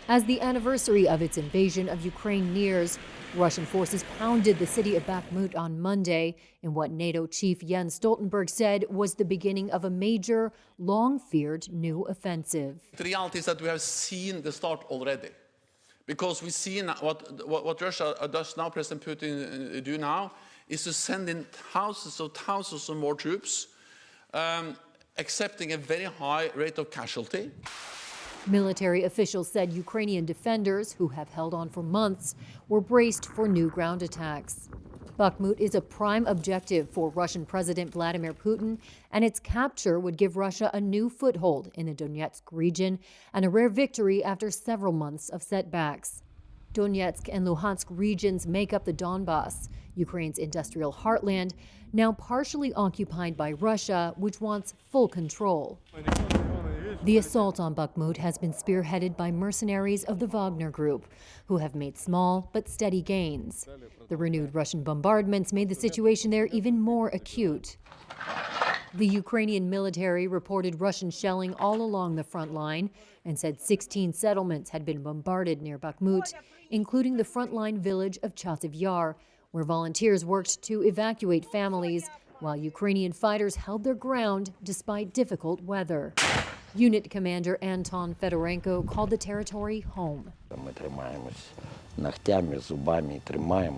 As the anniversary of its invasion of Ukraine nears, Russian forces pounded the city of Bakhmut on Monday in what NATO chief Jens Stoltenberg said was the beginning of a major, long-feared new offensive. The reality is that we have seen the start already. Because we see what Russia does now, President Putin do now, is to send in thousands of more troops, accepting a very high rate of casualty. Military officials said Ukrainian defenders, who have held on for months, were braced for new ground attacks. Bakhmut is a prime objective for Russian President Vladimir Putin, and its capture would give Russia a new foothold in the Donetsk region and a rare victory after several months of setbacks. Donetsk and Luhansk regions make up the Donbas, Ukraine's industrial heartland, now partially occupied by Russia, which wants full control. The assault on Bakhmut has been spearheaded by mercenaries of the Wagner Group, who have made small but steady gains. The renewed Russian bombardments made the situation there even more acute. The Ukrainian military reported Russian shelling all along the front line and said 16 settlements had been bombarded near Bakhmut, including the frontline village of Chasiv Yar, where volunteers worked to evacuate families while Ukrainian fighters held their ground despite difficult weather. Unit Commander Anton Fedorenko called the territory home.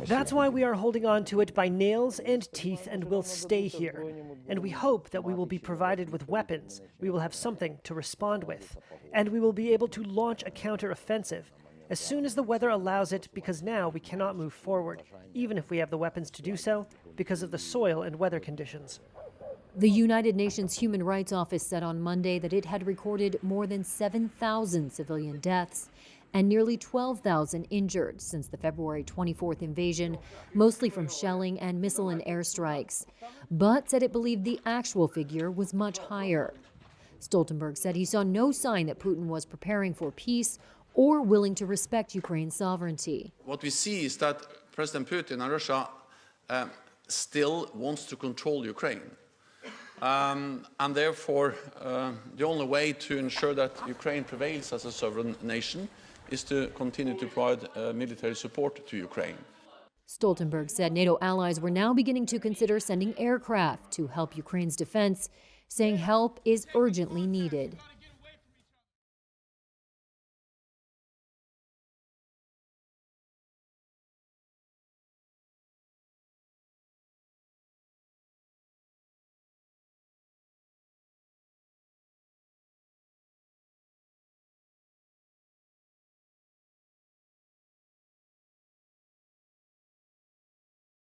That's why we are holding on to it by nails and teeth and will stay here. And we hope that we will be provided with weapons, we will have something to respond with, and we will be able to launch a counter-offensive as soon as the weather allows it, because now we cannot move forward, even if we have the weapons to do so, because of the soil and weather conditions. The United Nations Human Rights Office said on Monday that it had recorded more than 7,000 civilian deaths and nearly 12,000 injured since the February 24th invasion, mostly from shelling and missile and airstrikes, but said it believed the actual figure was much higher. Stoltenberg said he saw no sign that Putin was preparing for peace or willing to respect Ukraine's sovereignty. What we see is that President Putin and Russia still wants to control Ukraine. And therefore, the only way to ensure that Ukraine prevails as a sovereign nation is to continue to provide military support to Ukraine. Stoltenberg said NATO allies were now beginning to consider sending aircraft to help Ukraine's defense, saying help is urgently needed.